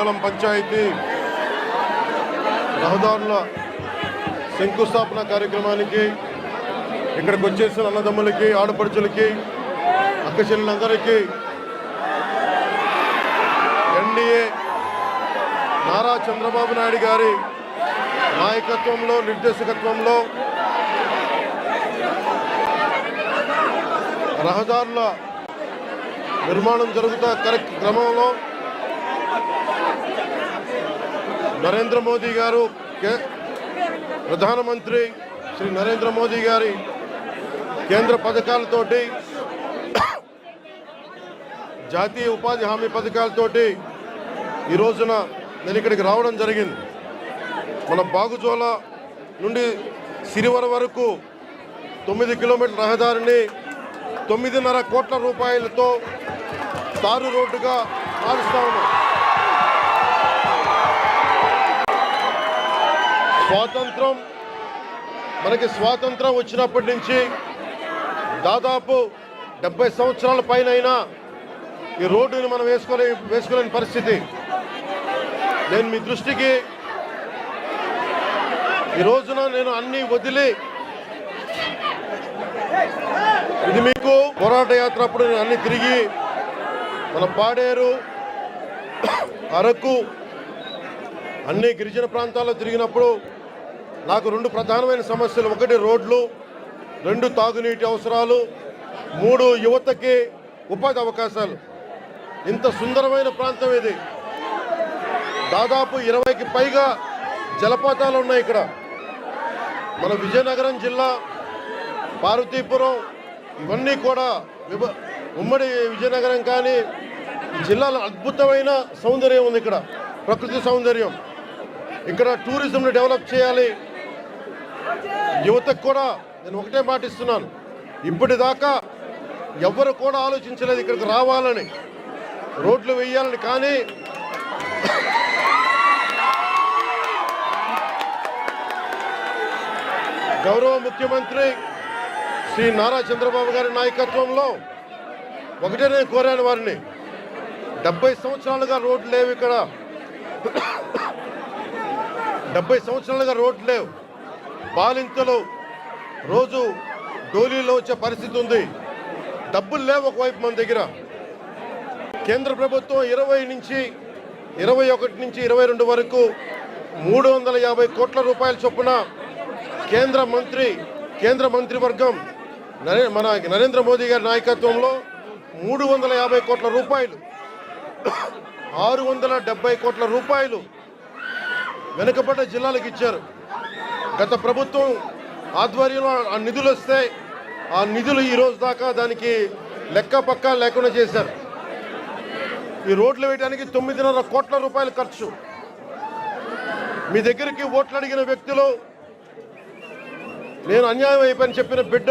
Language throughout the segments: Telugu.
వేములపాలెం పంచాయతీ రహదారుల శంకుస్థాపన కార్యక్రమానికి ఇక్కడికి వచ్చేసిన అన్నదమ్ములకి, ఆడపడుచులకి, అక్క చెల్లెలందరికీ ఎన్డీఏ నారా చంద్రబాబు నాయుడు గారి నాయకత్వంలో, నిర్దేశకత్వంలో రహదారుల నిర్మాణం జరుగుతున్న క్రమంలో నరేంద్ర మోదీ గారు, ప్రధానమంత్రి శ్రీ నరేంద్ర మోదీ గారి కేంద్ర పథకాలతోటి, జాతీయ ఉపాధి హామీ పథకాలతోటి ఈ రోజున నేను ఇక్కడికి రావడం జరిగింది. మన బాగుజోల నుండి సిరివర వరకు 9 కిలోమీటర్ల రహదారిని 9.5 కోట్ల రూపాయలతో తారు రోడ్డుగా మారుస్తా ఉన్నాం. మనకి స్వాతంత్రం వచ్చినప్పటి నుంచి దాదాపు 70 సంవత్సరాల పైన ఈ రోడ్డుని మనం వేసుకోలేని పరిస్థితి. నేను మీ దృష్టికి ఈ రోజున నేను అన్ని వదిలి, ఇది మీకు పోరాట యాత్ర అప్పుడు నేను అన్ని తిరిగి మన పాడేరు, అరకు, అన్ని గిరిజన ప్రాంతాల్లో తిరిగినప్పుడు నాకు 2 ప్రధానమైన సమస్యలు: 1 రోడ్లు, 2 తాగునీటి అవసరాలు, 3 యువతకి ఉపాధి అవకాశాలు. ఇంత సుందరమైన ప్రాంతం ఇది. దాదాపు 20కి పైగా జలపాతాలు ఉన్నాయి ఇక్కడ. మన విజయనగరం జిల్లా, పార్వతీపురం, ఇవన్నీ కూడా ఉమ్మడి విజయనగరం కానీ ఈ జిల్లాలో అద్భుతమైన సౌందర్యం ఉంది. ఇక్కడ ప్రకృతి సౌందర్యం. ఇక్కడ టూరిజంని డెవలప్ చేయాలి. యువతకు కూడా నేను ఒకటే మాట ఇస్తున్నాను, ఇప్పటిదాకా ఎవరు కూడా ఆలోచించలేదు ఇక్కడికి రావాలని, రోడ్లు వేయాలని. కానీ గౌరవ ముఖ్యమంత్రి శ్రీ నారా చంద్రబాబు గారి నాయకత్వంలో ఒకటే నేను కోరాను వారిని, 70 సంవత్సరాలుగా రోడ్లు లేవు ఇక్కడ. 70 సంవత్సరాలుగా రోడ్లు లేవు. బాలింతలు రోజు డోలీలో వచ్చే పరిస్థితి ఉంది. డబ్బులు లేవు ఒకవైపు మన దగ్గర. కేంద్ర ప్రభుత్వం 21 నుంచి 22 వరకు 350 కోట్ల రూపాయల చొప్పున కేంద్ర మంత్రివర్గం మన నరేంద్ర మోదీ గారి నాయకత్వంలో 350 కోట్ల రూపాయలు, 670 కోట్ల రూపాయలు వెనుకబడ్డ జిల్లాలకు ఇచ్చారు. గత ప్రభుత్వం ఆధ్వర్యంలో ఆ నిధులు వస్తే ఆ నిధులు ఈ రోజు దాకా దానికి లెక్క పక్క లేకుండా చేశారు. ఈ రోడ్లు వేయడానికి 9.5 కోట్ల రూపాయలు ఖర్చు. మీ దగ్గరికి ఓట్లు అడిగిన వ్యక్తులు, నేను అన్యాయం అయిపోయిన చెప్పిన బిడ్డ,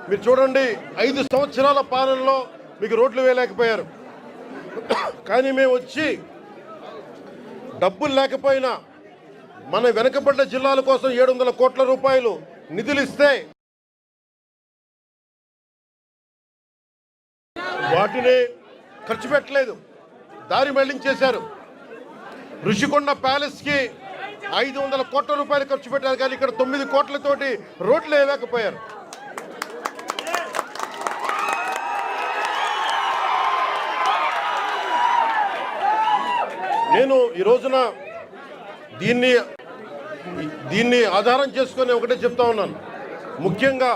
మీరు చూడండి 5 సంవత్సరాల పాలనలో మీకు రోడ్లు వేయలేకపోయారు. కానీ మేము వచ్చి డబ్బులు లేకపోయినా మన వెనకబడ్డ జిల్లాల కోసం 700 కోట్ల రూపాయలు నిధులు ఇస్తే వాటిని ఖర్చు పెట్టలేదు, దారి మళ్లించేశారు. ఋషికొండ ప్యాలెస్కి 500 కోట్ల రూపాయలు ఖర్చు పెట్టారు. కానీ ఇక్కడ 9 కోట్లతోటి రోడ్లు వేయలేకపోయారు. నేను ఈ రోజున దీన్ని ఆధారం చేసుకొని ఒకటే చెప్తా ఉన్నాను. ముఖ్యంగా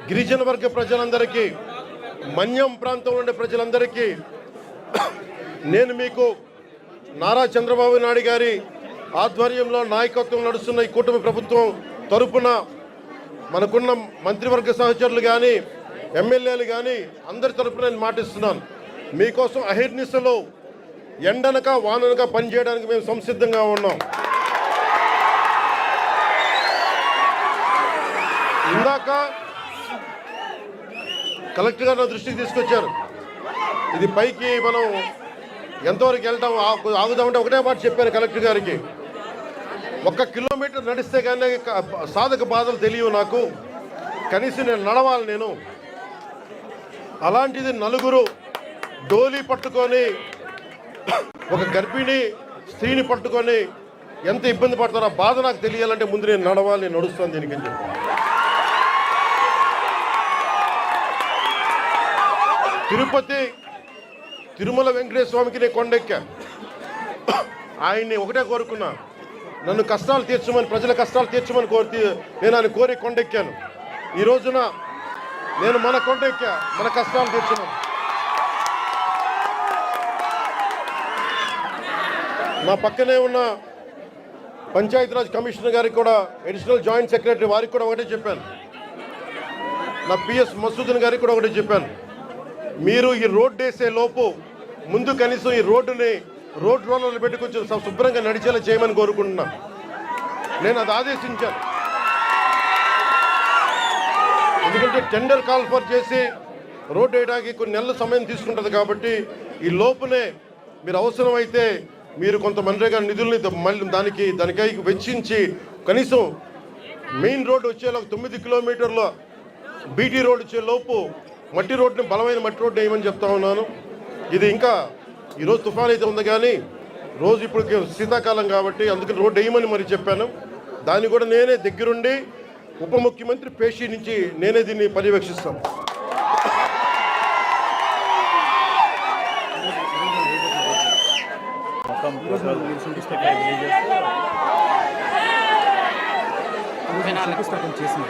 గిరిజన వర్గ ప్రజలందరికీ, మన్యం ప్రాంతంలో ఉండే ప్రజలందరికీ నేను మీకు నారా చంద్రబాబు నాయుడు గారి ఆధ్వర్యంలో నాయకత్వం నడుస్తున్న ఈ కూటమి ప్రభుత్వం తరపున మనకున్న మంత్రివర్గ సహచరులు కానీ, ఎమ్మెల్యేలు కానీ అందరి తరపున నేను మాటిస్తున్నాను. మీకోసం అహిర్నిశలో ఎండనక వాననక పనిచేయడానికి మేము సంసిద్ధంగా ఉన్నాం. ఇందాక కలెక్టర్ గారు నా దృష్టికి తీసుకొచ్చారు. ఇది పైకి మనం ఎంతవరకు వెళ్తాం ఆగుదామంటే ఒకటే మాట చెప్పాను కలెక్టర్ గారికి, 1 కిలోమీటర్ నడిస్తే కానీ సాధక బాధలు తెలియవు నాకు, కనీసం నేను నడవాలి. నేను అలాంటిది 4 డోలీ పట్టుకొని ఒక గర్భిణి స్త్రీని పట్టుకొని ఎంత ఇబ్బంది పడతారో ఆ బాధ నాకు తెలియాలంటే ముందు నేను నడవాలి, నేను నడుస్తాను దీనికి అని చెప్పి. తిరుమల వెంకటేశ్వర స్వామికి నేను కొండెక్కా. ఆయన్ని ఒకటే కోరుకున్నా, నన్ను కష్టాలు తీర్చమని, ప్రజల కష్టాలు తీర్చమని నేను ఆయన కోరి కొండెక్కాను. ఈ రోజున నేను మన కొండెక్కా, మన కష్టాలు తీర్చమని. నా పక్కనే ఉన్న పంచాయతీరాజ్ కమిషనర్ గారికి కూడా, అడిషనల్ జాయింట్ సెక్రటరీ వారికి కూడా ఒకటే చెప్పాను, నా పిఎస్ మసూదన్ గారికి కూడా ఒకటే చెప్పాను, మీరు ఈ రోడ్డు వేసే లోపు ముందు కనీసం ఈ రోడ్డుని రోడ్ రోలర్లు పెట్టి కొంచెం శుభ్రంగా నడిచేలా చేయమని కోరుకుంటున్నాను. నేను అది ఆదేశించాను. ఎందుకంటే టెండర్ కాల్ఫర్ చేసి రోడ్డు వేయడానికి కొన్ని నెలల సమయం తీసుకుంటుంది కాబట్టి ఈ లోపునే మీరు అవసరమైతే మీరు కొంత మనరేగా నిధుల్ని మళ్ళీ దానికై వెచ్చించి కనీసం మెయిన్ రోడ్డు వచ్చేలా 9 కిలోమీటర్ల బీటీ రోడ్ వచ్చే లోపు మట్టి రోడ్ని, బలమైన మట్టి రోడ్డు వేయమని చెప్తా ఉన్నాను. ఇది ఇంకా ఈరోజు తుఫాన్ అయితే ఉంది కానీ రోజు ఇప్పుడు శీతాకాలం కాబట్టి అందుకని రోడ్డు వేయమని మరి చెప్పాను. దాన్ని కూడా నేనే దగ్గరుండి ఉప ముఖ్యమంత్రి పేషి నుంచి నేనే దీన్ని పర్యవేక్షిస్తాను. శంకుస్థాపన చేసింది.